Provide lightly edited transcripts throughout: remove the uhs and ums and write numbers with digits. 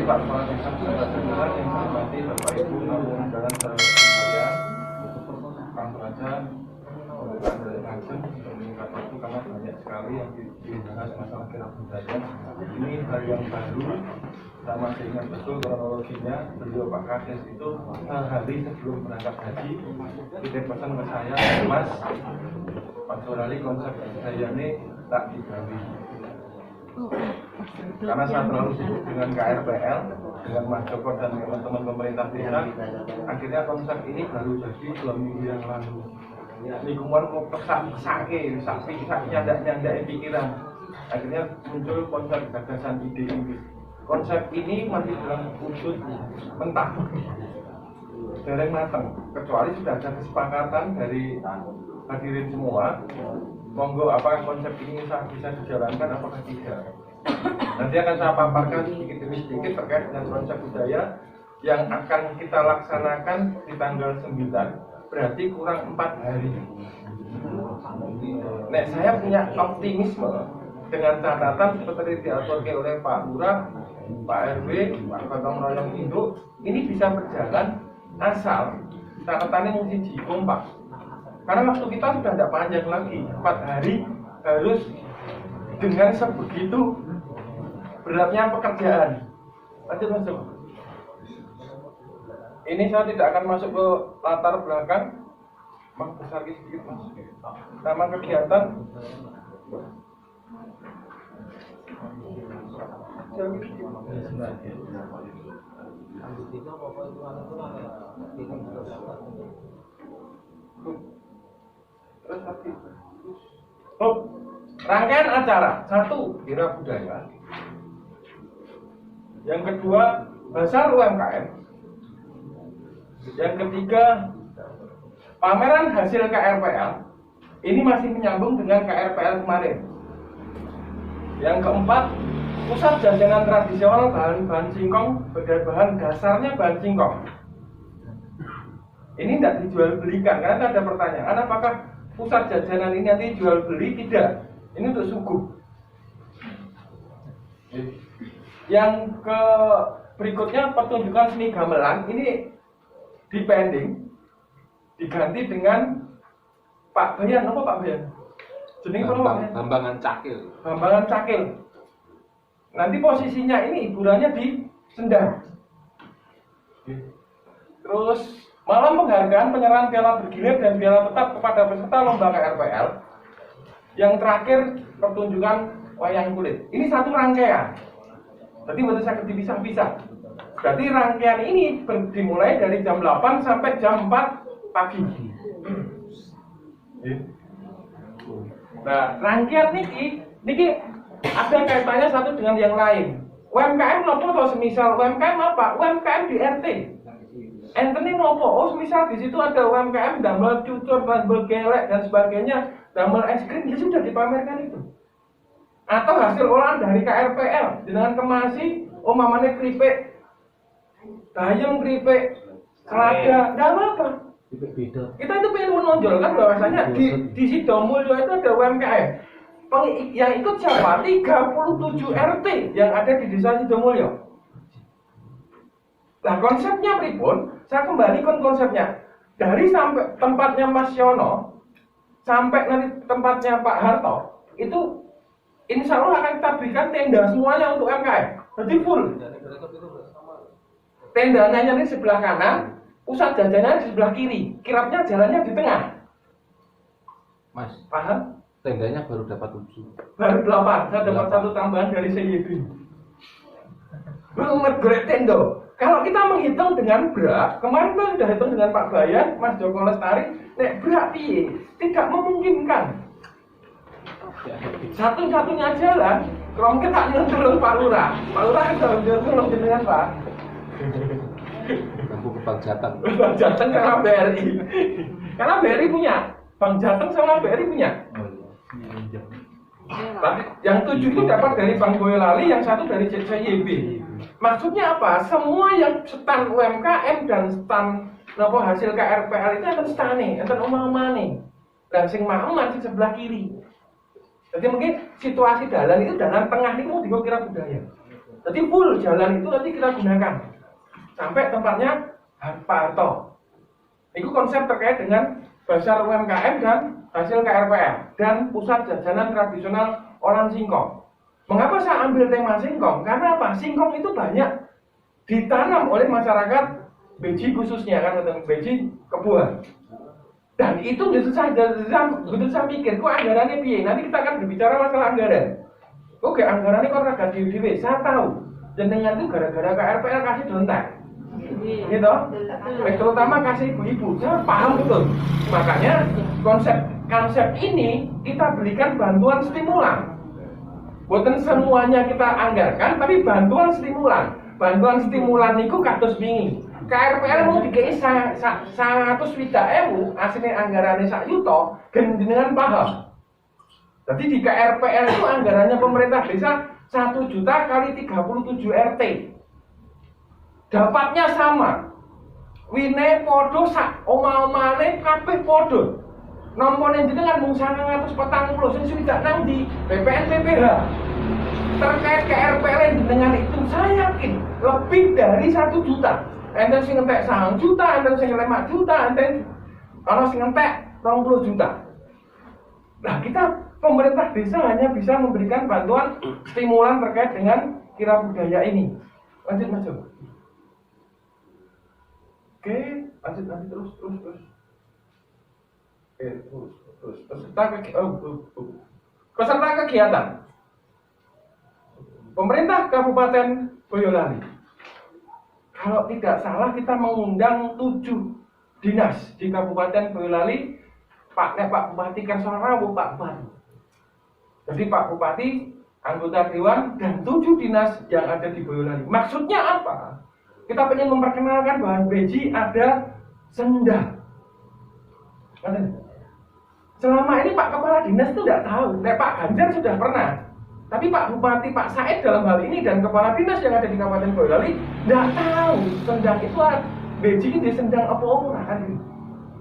Pak Kepala Desa Sebenarnya yang hormati Bapak Ibu tamu undangan sahabat saya, Kang Raja, Pembukaan dari Nasdem, meningkat waktu karena banyak sekali yang dibahas masalah kira budaya. Ini hal yang baru, saya masih ingat betul kronologinya. Beliau Pak Kades itu sehari sebelum berangkat haji, titip pesan ke saya, Mas, Pak Surali konsep saya ini tak digawi. Karena saya terlalu sibuk dengan KRPL, dengan Mas Joko dan teman-teman pemerintah desa, akhirnya konsep ini baru jadi 2 minggu yang lalu. Lingkungan kok pesak-pesake, nyandak-nyandak pikiran. Akhirnya muncul konsep gagasan ide ini. Konsep ini masih dalam wujud mentah, dereng matang, kecuali sudah ada kesepakatan dari hadirin semua. Monggo apakah konsep ini bisa dijalankan apakah tidak. Nanti akan saya paparkan sedikit demi sedikit terkait dengan konsep budaya yang akan kita laksanakan di tanggal 9. Berarti kurang 4 hari. Nah, saya punya optimisme dengan catatan seperti diatur oleh Pak Lurah, Pak RW, Pak Gotong Royong Induk, ini bisa berjalan asal catatannya mesti kompak. Karena waktu kita sudah tidak panjang lagi, 4 hari harus dengan sebegitu beratnya pekerjaan. Lanjut masuk. Ini saya tidak akan masuk ke latar belakang, Mas besar sedikit Mas. Nama kegiatan. Rangkaian acara 1 Kira Budaya. Yang kedua Basar UMKM. Yang ketiga, pameran hasil KRPL. Ini masih menyambung dengan KRPL kemarin. Yang keempat, pusat jajanan tradisional bahan singkong, bahan dasarnya bahan singkong. Ini tidak dijual belikan, karena ada pertanyaan apakah pusat jajanan ini nanti jual beli? Tidak, ini untuk suguh. Yang ke berikutnya pertunjukan seni gamelan ini dipending, diganti dengan Pak Bayan, apa Pak Bayan? Jenenge apa Pak? Bambangan Cakil. Bambangan Cakil. Nanti posisinya ini hiburannya di Sendang. Terus malam penghargaan penyerahan piala bergilir dan piala tetap kepada peserta lomba KRPL. Yang terakhir pertunjukan wayang kulit. Ini satu rangkaian. Jadi berarti saya dipisah-pisah. Berarti rangkaian ini dimulai dari jam 8 sampai jam 4 pagi. Nah, rangkaian niki ada kaitannya satu dengan yang lain. UMKM nopo atau semisal UMKM apa? UMKM di RT. Enten ini nopo? Oh, semisal di situ ada UMKM damel cucur, damel gelek dan sebagainya, damel es krim, ya sudah dipamerkan itu. Atau hasil olahan dari KRPL dengan kemasi, mamane keripik bayam, keripik, selada, tidak apa-apa. Kita itu pengen menonjolkan bahwasanya di Sidomulyo itu ada UMKM. Yang ikut siapa? 37 RT yang ada di desa Sidomulyo. Nah konsepnya pripun? Saya kembalikan konsepnya. Dari sampai tempatnya Mas Yono sampai nanti tempatnya Pak Harto, itu insya Allah akan kita berikan tenda semuanya untuk UMKM. Jadi full. Tendanya di sebelah kanan, pusat jajannya di sebelah kiri, kirapnya jalannya di tengah. Mas, paham? Tendanya baru dapat 7. Baru 8, saya dapat 1 tambahan dari CYB. Belum ngergorek tendo. Kalau kita menghitung dengan berat, kemarin kita sudah hitung dengan Pak Bayan, Mas Joko Lestari, nek berat piye? Tidak memungkinkan. Satu-satunya jalan, kalau kita nyuruh Pak Lurah. Pak Lurah kan sudah nyuruh dengan Pak. Aku ke Bank Jateng. Bank Jateng sama BRI. Karena BRI punya, Bank Jateng sama BRI punya. Tapi yang 7 itu dapat dari Bank Boyolali, yang 1 dari CYB. Maksudnya apa? Semua yang stand UMKM dan stand hasil KRPL itu akan stane, akan omah-omane. Dan sing maem di sebelah kiri. Jadi mungkin situasi dalan itu dalam tengah ini mau dikira budaya. Jadi full jalan itu nanti kita gunakan sampai tempatnya Pak Harto. Itu konsep terkait dengan Basar UMKM dan hasil KRPL dan pusat jajanan tradisional orang Singkong. Mengapa saya ambil tema singkong? Karena apa? Singkong itu banyak ditanam oleh masyarakat beji khususnya kan, beji kebuah. Dan itu begitu saya pikir, kok anggarannya piye? Nanti kita akan berbicara masalah anggaran. Oke, anggarannya kok raga dewe. Saya tahu jenengan itu gara-gara KRPL kasih dontek. Gitu. Terutama kasih ibu-ibu. Saya paham betul. Makanya konsep ini kita berikan bantuan stimulan. Bukan semuanya kita anggarkan, tapi bantuan stimulan. Bantuan stimulan itu kados wingi. KRPL mau dikei 100 swidak ewu, aslinya anggarannya 1 yuto, dengan paham. Jadi di KRPL itu anggarannya pemerintah desa 1 juta kali 37 RT. Dapatnya sama. Wine podo sak oma-omane kabeh podo. Nompone jenengan mung 940 sing swidak nang di BPN PPH. Terkait KRPL jenengan itu saya yakin lebih dari 1 juta. Enten sing ngentek 1 juta, enten sing 5 juta, enten ana sing ngentek 20 juta. Nah, kita pemerintah desa hanya bisa memberikan bantuan stimulan terkait dengan kira budaya ini. Lanjut Mas. Oke, lanjut terus. Oke, terus. Peserta kegiatan. Pemerintah Kabupaten Boyolali. Kalau tidak salah kita mengundang 7 dinas di Kabupaten Boyolali, Pak Bupati Kersorawu, Pak Bupati. Jadi Pak Bupati, anggota dewan, dan 7 dinas yang ada di Boyolali. Maksudnya apa? Kita ingin memperkenalkan bahwa beji ada senda. Selama ini Pak Kepala Dinas itu tidak tahu. Pak Ganjar sudah pernah. Tapi Pak Bupati, Pak Said dalam hal ini dan Kepala Dinas yang ada di Kabupaten Boyolali tidak tahu sendang itu beji ini sendang apa-apa kan.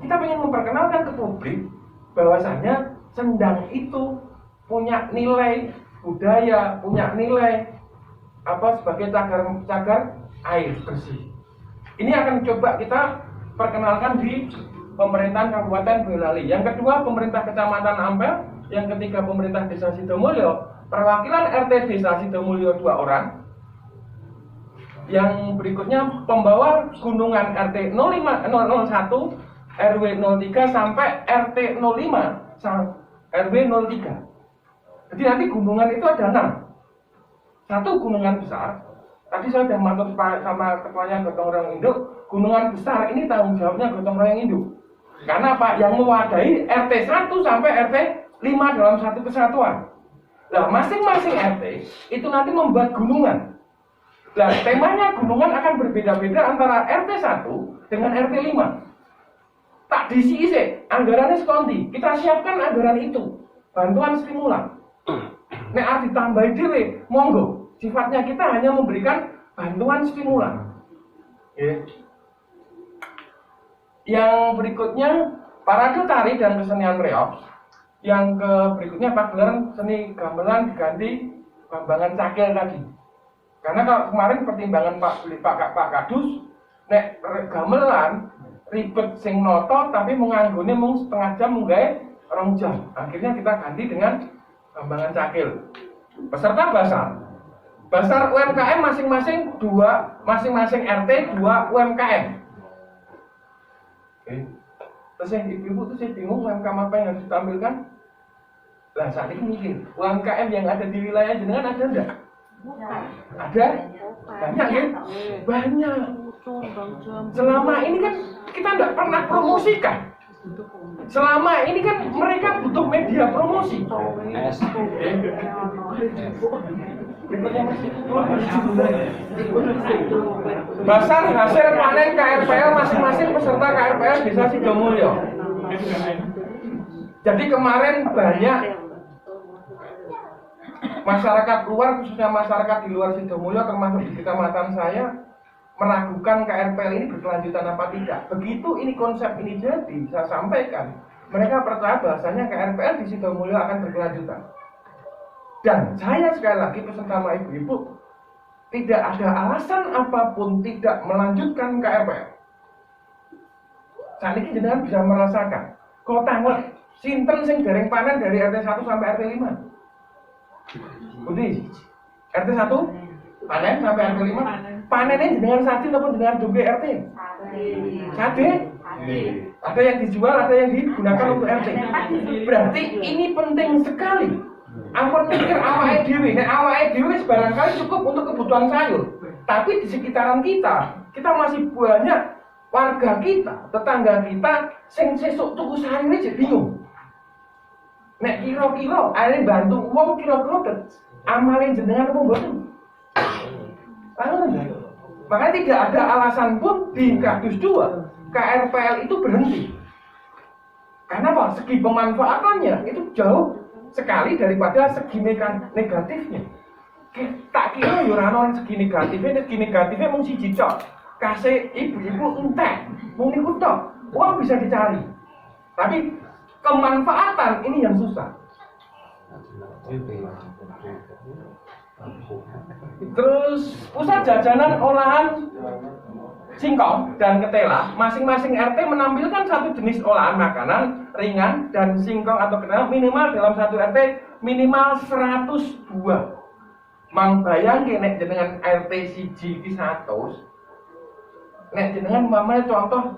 Kita ingin memperkenalkan ke publik bahwasanya sendang itu punya nilai budaya, punya nilai sebagai cagar air bersih. Ini akan coba kita perkenalkan di pemerintahan Kabupaten Boyolali. Yang kedua, pemerintah Kecamatan Ampel. Yang ketiga, pemerintah Desa Sidomulyo. Perwakilan RT Desa Sidomulyo 2 orang. Yang berikutnya, pembawa gunungan RT 01, RW 03 sampai RT 05 RW 03. Jadi nanti gunungan itu ada 6. Satu gunungan besar. Tadi saya sudah matur sama ketuanya Gotong Royong Induk, gunungan besar ini tanggung jawabnya Gotong Royong Induk. Karena Pak yang mewadahi RT 1 sampai RT 5 dalam satu kesatuan. Nah, masing-masing RT itu nanti membuat gunungan. Nah, temanya gunungan akan berbeda-beda antara RT 1 dengan RT 5. Tak diisi anggarannya sekonti. Kita siapkan anggaran itu, bantuan stimulan. Nek arti tambahi dhewe, monggo. Sifatnya kita hanya memberikan bantuan stimulan. Yang berikutnya parade tari dan kesenian reog. Yang berikutnya pagelaran seni gamelan diganti Bambangan Cakil tadi. Karena kalau kemarin pertimbangan Pak Kadus, nek gamelan ribet sing noto tapi menganggone mung setengah jam munggae 2 jam. Akhirnya kita ganti dengan Bambangan Cakil. Peserta Basar UMKM masing-masing RT 2 UMKM. Terus yang ibu-ibu tuh saya bingung UMKM apa yang harus ditampilkan. Lah saat ini mikir, UMKM yang ada di wilayah jenengan ada enggak? Ada? Banyak ya? Banyak. Selama ini kan kita enggak pernah promosikan. Selama ini kan mereka butuh media promosi. Basar hasil panen KRPL masing-masing peserta KRPL Desa Sidomulyo. Jadi kemarin banyak masyarakat luar, khususnya masyarakat di luar Sidomulyo termasuk di kecamatan saya, meragukan KRPL ini berkelanjutan apa tidak. Begitu ini konsep ini jadi, saya sampaikan, mereka percaya bahasanya KRPL di Sidomulyo akan berkelanjutan. Dan saya sekali lagi pesan sama ibu-ibu, tidak ada alasan apapun tidak melanjutkan KRPL. Saat ini jenengan bisa merasakan kota ngelek sinten sing dereng panen dari RT 1 sampai RT 5. Budi, RT 1 panen sampai RT 5. Panennya jenengan sadi ataupun jenengan dombe RT? Sadi. Ada yang dijual, ada yang digunakan untuk RT. Berarti ini penting sekali. Ampun mikir awake dhewe, nek awake dhewe barangkali cukup untuk kebutuhan sayur. Tapi di sekitaran kita masih banyak warga kita, tetangga kita sing sesuk tuku sayur aja bingung. Nek kira-kira arep bantu wong kira-kira amale jenengan apa mboten? Makanya tidak ada alasan pun di Kadus 2 KRPL itu berhenti. Karena apa? Segi pemanfaatannya itu jauh sekali daripada segi negatifnya. Tak kira yo ora ono segi negatifnya mung siji tok. Kasih ibu-ibu entek, mung niku tok. Uang bisa dicari. Tapi kemanfaatan ini yang susah. Terus pusat jajanan olahan singkong dan ketela, masing-masing RT menampilkan satu jenis olahan makanan ringan dan singkong atau ketela minimal dalam satu RT minimal 100 buah. Mang bayangke nek jenengan RT siji iki 100. Nek jenengan mamane contoh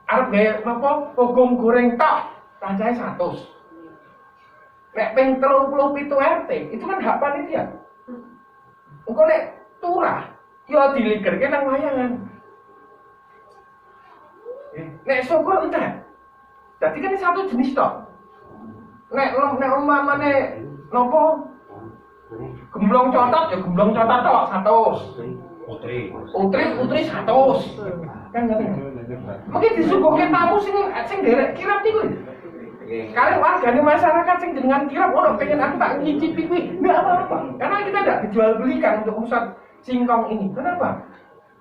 arep gawe napa pogong goreng tok, cacahe 100. Nek ping 37 RT itu kan hak panitia. Engko nek turah ya diligerke nang wayangan. Nek syukur entek. Dadi kan satu jenis tok. Nek umpamane napa gemblong cotot ya gemblong cotot tok 100. Utri 100. Kan ngerti. Mungkin disuguhke tamu sing derek kirap niku. Kalian warga masyarakat sing dengan kirap ono pengen aku tak nyicipi kuwi, enggak apa-apa. Karena kita tidak dijual belikan untuk pusat singkong ini. Kenapa?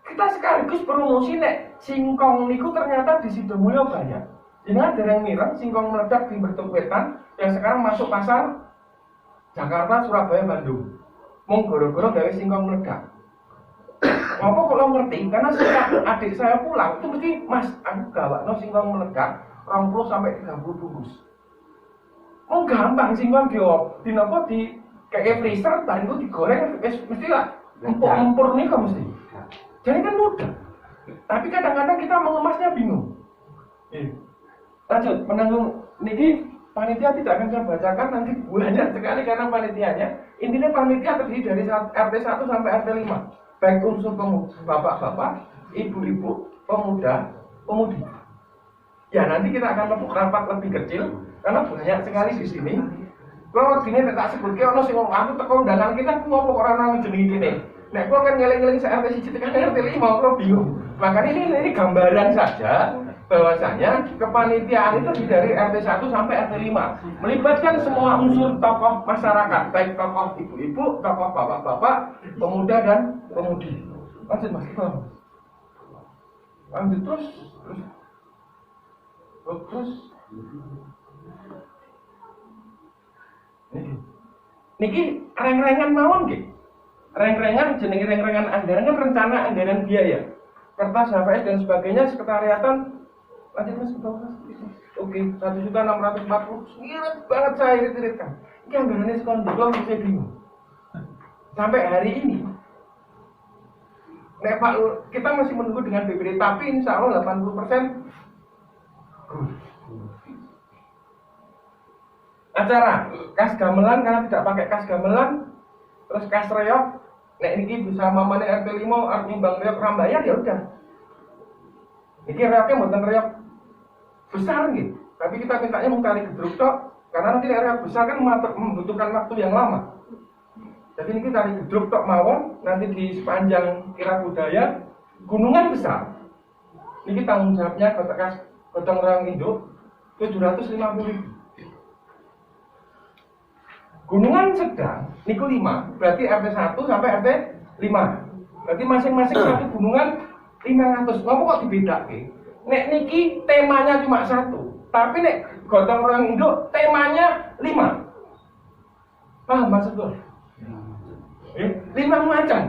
Kita sekaligus promosi nek singkong niku ternyata di Sidomulyo banyak. Jenengan dereng mireng singkong meledak di Bertuwetan yang sekarang masuk pasar Jakarta, Surabaya, Bandung. Mung gara-gara gawe singkong meledak. Apa kalau ngerti? Karena setiap adik saya pulang itu mesti Mas, aku gawakno singkong meledak 20 sampai 30 bungkus. Oh gampang singkong di nopo di kayak freezer dan itu digoreng mesti lah empur nih kan mesti. Jadi kan mudah. Tapi kadang-kadang kita mengemasnya bingung. Lanjut, menanggung niki panitia tidak akan saya bacakan nanti banyak sekali karena panitianya. Intinya panitia terdiri dari RT 1 sampai RT 5. Baik unsur bapak-bapak, ibu-ibu, pemuda, pemudi. Ya nanti kita akan rapat lebih kecil karena banyak sekali di sini. Kalau gini tak sebutke ono sing aku teko undangan kita ngopo ora nang jeneng gini. Nek kok kan ngeling-ngeling RT 1 tekan RT 5 kok bingung. Makanya ini gambaran saja bahwasanya kepanitiaan itu dari RT 1 sampai RT 5 melibatkan semua unsur tokoh masyarakat, baik tokoh ibu-ibu, tokoh bapak-bapak, pemuda dan pemudi. Lanjut Mas. Lanjut terus. Niki reng-rengan mawon nggih. Reng-rengan jenenge reng-rengan anggaran kan rencana anggaran biaya. Kertas HVS dan sebagainya sekretariatan lanjut Mas. Oke, 1.640. Ngirit banget saya irit-iritkan. Ini anggarannya sekolah dulu saya bingung. Sampai hari ini nek Pak kita masih menunggu dengan BPD tapi insya Allah 80% acara kas gamelan karena tidak pakai kas gamelan terus kas reok nek niki bisa mamane RT 5 nimbang reok rambayan ya udah niki reoknya mboten reok besar gitu tapi kita mintanya mau kali gedruk tok karena nanti reok besar kan membutuhkan waktu yang lama jadi niki kali gedruk tok mawon nanti di sepanjang Kira Budaya gunungan besar niki tanggung jawabnya gotong royong induk 750.000. Gunungan sedang niku 5, berarti RT 1 sampai RT 5. Berarti masing-masing satu gunungan 500. Ngopo kok dibedake? Nek niki temanya cuma 1, tapi nek gotong royong induk temanya 5. Paham maksud gue? 5 macam.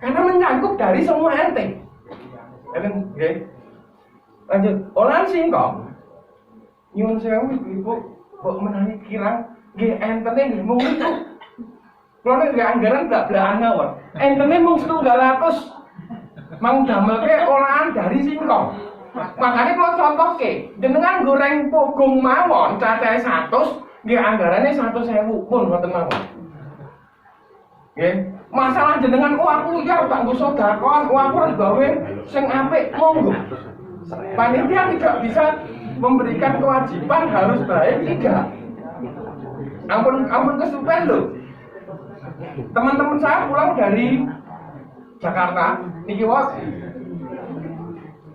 Karena menyangkut dari semua ente. Nggih. Lanjut, olahan singkong. Nyuwun sewu Ibu, kok menawi kirang nggih entene nggih mung niku. Kula nek anggaran gak belahan mawon. Entene mung 700. Mang damelke olahan dari singkong. Makanya kalau contohke, jenengan goreng pogong mawon cacahe 100, nggih anggarane 100.000 pun mboten mawon. Nggih, masalah jenengan aku ya tak nggo sedekah, aku harus gawe sing apik monggo. Panitia tidak bisa memberikan kewajiban harus baik, tidak. Ampun kesupen loh. Teman-teman saya pulang dari Jakarta, niki wae.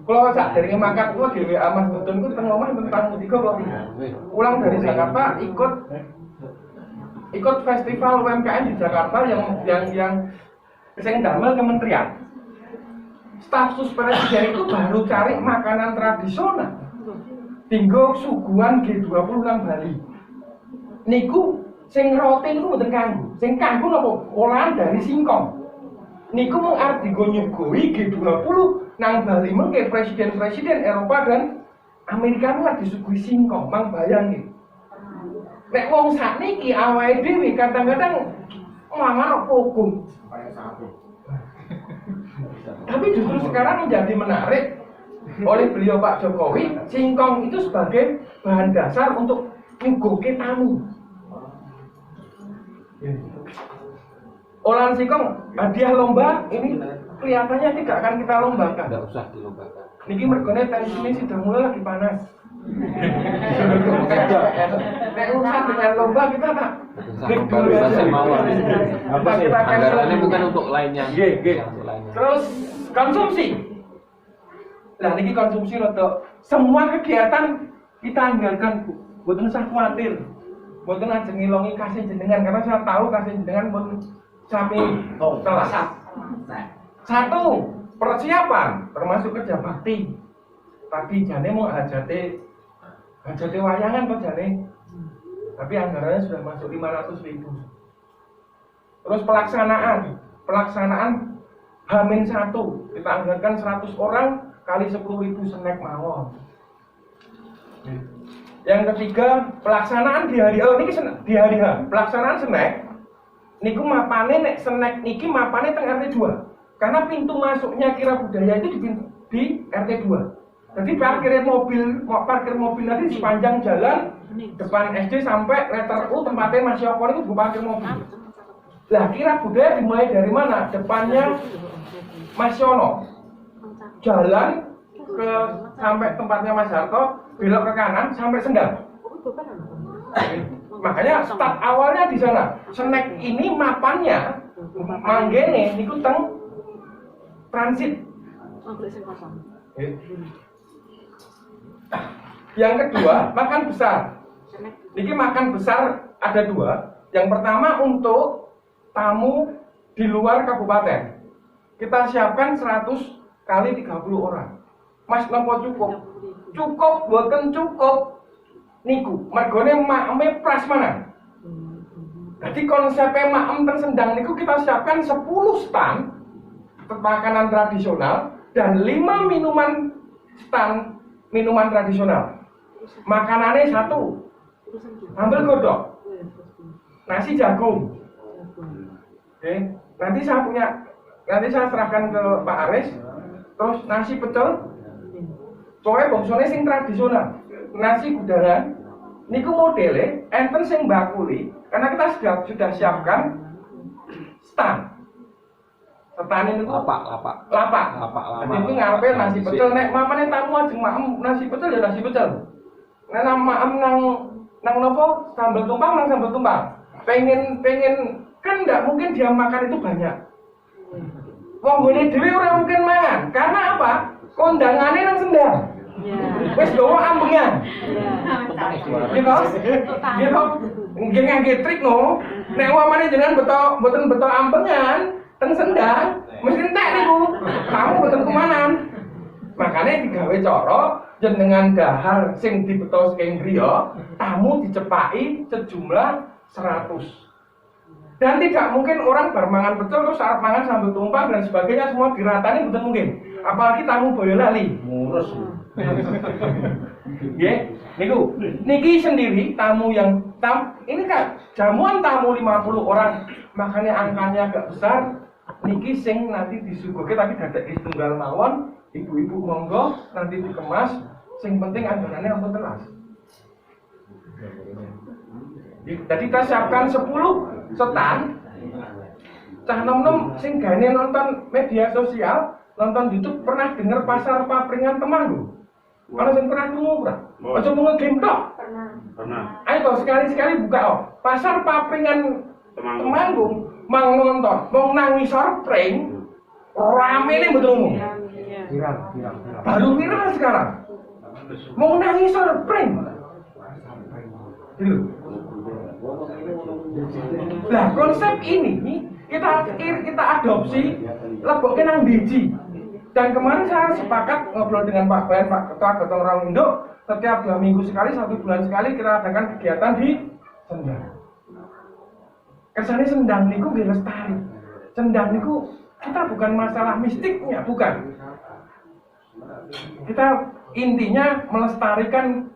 Kalau sak dari makan gua di WA Mas Dudun ku teng omah tentang mudik kula pulang dari Jakarta ikut festival UMKM di Jakarta yang sing damel kementerian. Staf sus presiden itu baru cari makanan tradisional. Tinggo suguhan G20 nang Bali. Niku sing roti niku mboten kanggo. Sing kanggo napa? Olahan dari singkong. Niku mung arep digo nyugoi G20 nang Bali mengke presiden-presiden Eropa dan Amerika mung disuguhi singkong, mang bayangke. Nek wong sakniki awake dhewe kadang-kadang mangan pogong. Tapi justru sekarang menjadi menarik oleh beliau Pak Jokowi, singkong itu sebagai bahan dasar untuk nyuguhke tamu. Olahan singkong hadiah lomba ini kelihatannya tidak akan kita lombakan. Tidak usah dilombakan. Niki mergone tensinya sudah mulai lagi panas. Nek urusan dengan lomba kita tak break dulu aja. Apa kita akan anggarannya bukan untuk lainnya. Untuk lainnya. Terus konsumsi. Nah niki konsumsi rada semua kegiatan kita anggarkan Bu. Mboten usah khawatir. Mboten aja ngilongi kasih jenengan karena saya tahu kasih jenengan pun sami telas. Satu, persiapan termasuk kerja bakti. Tadi jane mau hajate wayangan kok jane. Tapi anggarannya sudah masuk 500.000. Terus pelaksanaan H-1 kita anggarkan 100 orang kali 10.000 snack mawon. Yang ketiga, pelaksanaan di hari H. Pelaksanaan snack niku mapane nek snack niki mapane teng RT 2. Karena pintu masuknya Kira Budaya itu di RT 2. Jadi parkir mobil nanti sepanjang jalan depan SD sampai letter U tempatnya Mas Yoko itu parkir mobil. Lah Kira Budaya dimulai dari mana? Depannya Mas Yono. Jalan ke sampai tempatnya Mas Harto, belok ke kanan sampai Sendang. Makanya start awalnya di sana. Snack ini mapannya manggene niku teng transit. Yang kedua, makan besar. Niki makan besar ada dua. Yang pertama untuk tamu di luar kabupaten. Kita siapkan 100 kali 30 orang. Mas nopo cukup? Cukup, bukan cukup. Niku, mergone makeme prasmanan. Jadi konsepnya makem tersendang niku kita siapkan 10 stand makanan tradisional dan 5 minuman stand minuman tradisional. Makanannya 1 sambal godok, nasi jagung. Oke, nanti saya serahkan ke Pak Aris. Terus nasi pecel. Pokoknya bongsone sing tradisional. Nasi gudangan niku modele enten sing bakuli karena kita sudah siapkan stand. Stand niku lapak. Jadi itu ngarepe nasi pecel nek mamane tamu ajeng maem nasi pecel ya nasi pecel. Nek maem nang nopo sambal tumpang. Pengen kan enggak mungkin dia makan itu banyak. Wong ngene dhewe ora mungkin mangan. Karena apa? Kondangane nang Sendang. Wis gowo ambengan. Gitu. Nggih ngangge trik no. Nek umpamane jenengan mboten beto ambengan teng Sendang, mesti entek niku. Kamu mboten kumanan. Makane digawe cara jenengan dahar sing dibeto saking griya, tamu dicepaki sejumlah 100. Dan tidak mungkin orang bermangan pecel terus arep mangan sambal tumpang dan sebagainya semua diratani betul mungkin. Apalagi tamu Boyolali. Murus. Nggih, niku. Niki sendiri tamu yang ini kan jamuan tamu 50 orang, makanya angkanya agak besar. Niki sing nanti disuguhke tapi dadak tunggal mawon, ibu-ibu monggo nanti dikemas. Sing penting anggarannya untuk telas. Jadi kita siapkan 10 stand. Cah nom-nom sing gane nonton media sosial, nonton YouTube pernah dengar pasar papringan Temanggung? Ana sing pernah krungu ora? Aja mung game tok. Pernah. Ayo sekali-sekali buka pasar papringan Temanggung, mang nonton, mau nang ngisor pring. Ramene betul umum. Viral. Baru viral sekarang. Mau nang ngisor pring. Nah, konsep ini kita adopsi lebokke nang biji. Dan kemarin saya sepakat ngobrol dengan Pak Bayan, Pak Ketua Gotong Royong Indo, setiap 2 minggu sekali, 1 bulan sekali kita adakan kegiatan di Sendang. Kesannya Sendang niku nggih lestari. Sendang niku kita bukan masalah mistiknya, bukan. Kita intinya melestarikan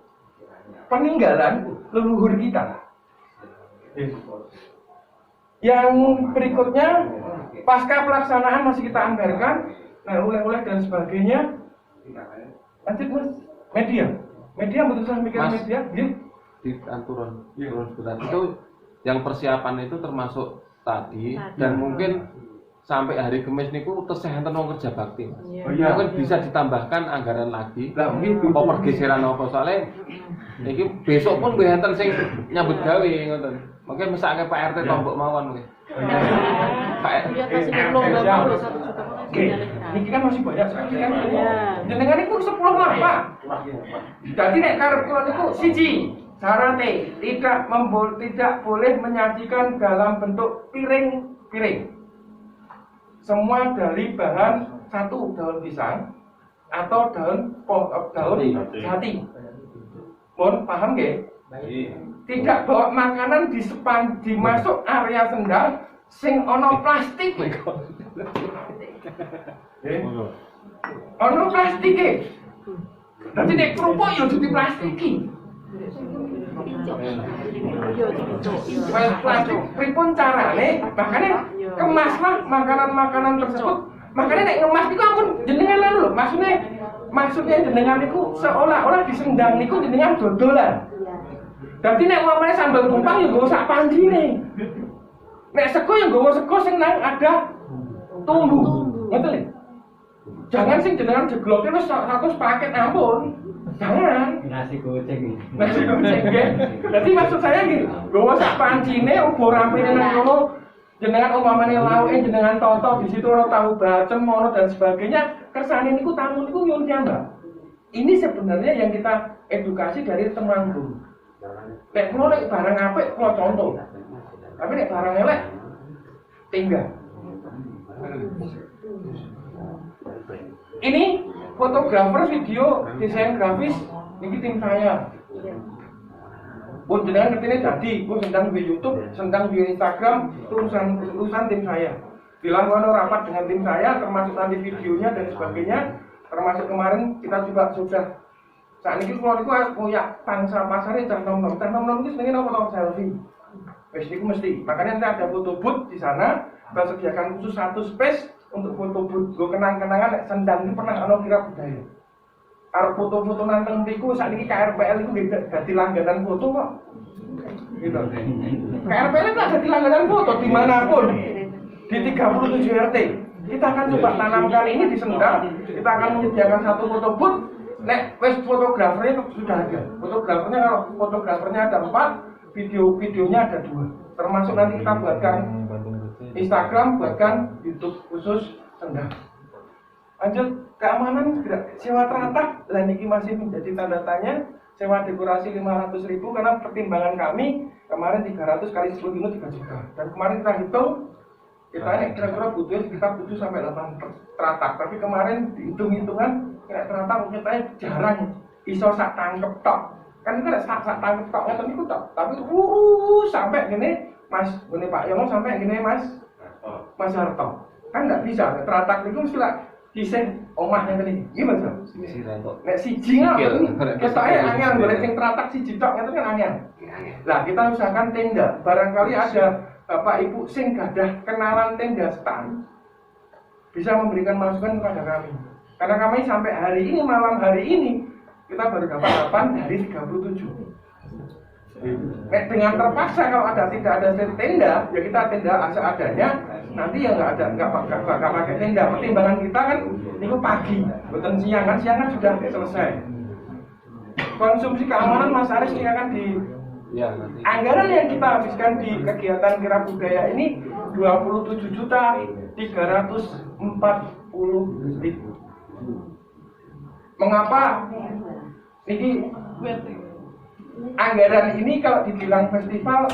peninggalan leluhur kita. Yang berikutnya, pasca pelaksanaan masih kita anggarkan, nah oleh-oleh dan sebagainya. Lanjut Mas, media betul saya mikir Mas, media, gitu. turun sebentar. Itu yang persiapan itu termasuk tadi dan mungkin sampai hari Kamis niku tesih enten wong kerja bakti. Oh iya. Mungkin bisa ditambahkan anggaran lagi. Lah mungkin Apa pergeseran apa soalnya iki besok pun nggih enten sing nyambut gawe ngoten. Mungkin mesake Pak RT tombok mawon mungkin. Pak Dia kasih lomba baru 1 juta. Oke, ini kan masih banyak sekali kan. Jenengan itu 10 apa? Jadi nek karep kula niku siji, syaratnya tidak boleh menyajikan dalam bentuk piring. Semua dari bahan 1 daun pisang atau daun jati. Mohon paham nggih? Tidak bawa makanan dimasuk area Sendang sing ono plastik. Ono plastike. Dadi nek kerupuk yo dadi plastiki. Plastik pripun carane? Makane kemaslah makanan-makanan tersebut. Makanya nek ngemas niku ampun jenengan anu lho, maksudnya jenengan niku seolah-olah di Sendang niku jenengan dodolan. Dadi nek umpamane sambal tumpang yo nggo sak panjine. Nek sego yo nggo sego sing nang ada tumbuh. Ngoten lho. Jangan sing jenengan jegloke wis 100 paket ampun. Jangan. Nasi kucing. Nasi kucing nggih. Dadi maksud saya nggih, nggo sak pancine uga rampine nang kono. Jenengan umpamane lauke jenengan toto di situ ono tahu bacem ono dan sebagainya. Kersane niku tamu niku nyuwun piyambak. Ini sebenarnya yang kita edukasi dari Temanggung. Nek kula nek barang apik kula contoh. Tapi nek barang elek tinggal. Ini fotografer, video, desain grafis, ini tim saya. Pun jenengan ngertine dadi, pun sedang di YouTube, sedang di Instagram, tulisan tim saya. Bilang kono rapat dengan tim saya, termasuk nanti videonya dan sebagainya. Termasuk kemarin kita juga sudah saat ini kalau itu punya pangsa pasarnya cah nom-nom itu sebenarnya foto selfie. Wes itu mesti. Makanya nanti ada foto booth di sana. Kita sediakan khusus 1 space untuk foto booth. Gue kenang-kenangan Sendang itu pernah ono kira budaya. Arep foto-foto nanteng mriku sakniki KRPL itu dadi langganan foto kok. Gitu. KRPL itu dadi langganan foto dimanapun. Di 37 RT. Kita akan coba tanamkan ini di Sendang. Kita akan menyediakan 1 foto booth. Nek wes fotografernya sudah ada. Fotografernya kalau fotografernya ada 4, videonya ada 2. Termasuk nanti kita buatkan Instagram, buatkan YouTube khusus Sendang. Lanjut, keamanan sewa teratak. Lah niki masih menjadi tanda tanya. Sewa dekorasi 500.000 karena pertimbangan kami kemarin 300 kali 10 unit 3 juta. Dan kemarin kita hitung kita ini kira-kira butuh sampai 8 teratak. Tapi kemarin dihitung-hitungan kira teratak mungkin jarang iso sak tangkep tok. Kan kita sak tangkep tok ngeten niku tok. Tapi sampai gini Mas, ini Pak Yono sampai gini Mas Harto. Kan nggak bisa, teratak itu mesti lah desain omahnya tadi. Gimana? Nek siji ngene, ketoke angel golek sing teratak siji tok itu kan angel. Lah kita usahakan tenda. Barangkali ada Bapak Ibu sing gadah kenalan tenda stand bisa memberikan masukan kepada kami. Karena kami sampai hari ini, malam hari ini kita baru dapat 8 dari 37. Dengan terpaksa kalau tidak ada tenda, ya kita tenda seadanya. Nanti ya nggak pakai tenda. Pertimbangan kita kan itu pagi, bukan siang kan sudah selesai. Konsumsi keamanan Mas Aris ini akan di anggaran yang kita habiskan di kegiatan Kirab Budaya ini 27.340.000. Mengapa? Ini anggaran ini kalau dibilang festival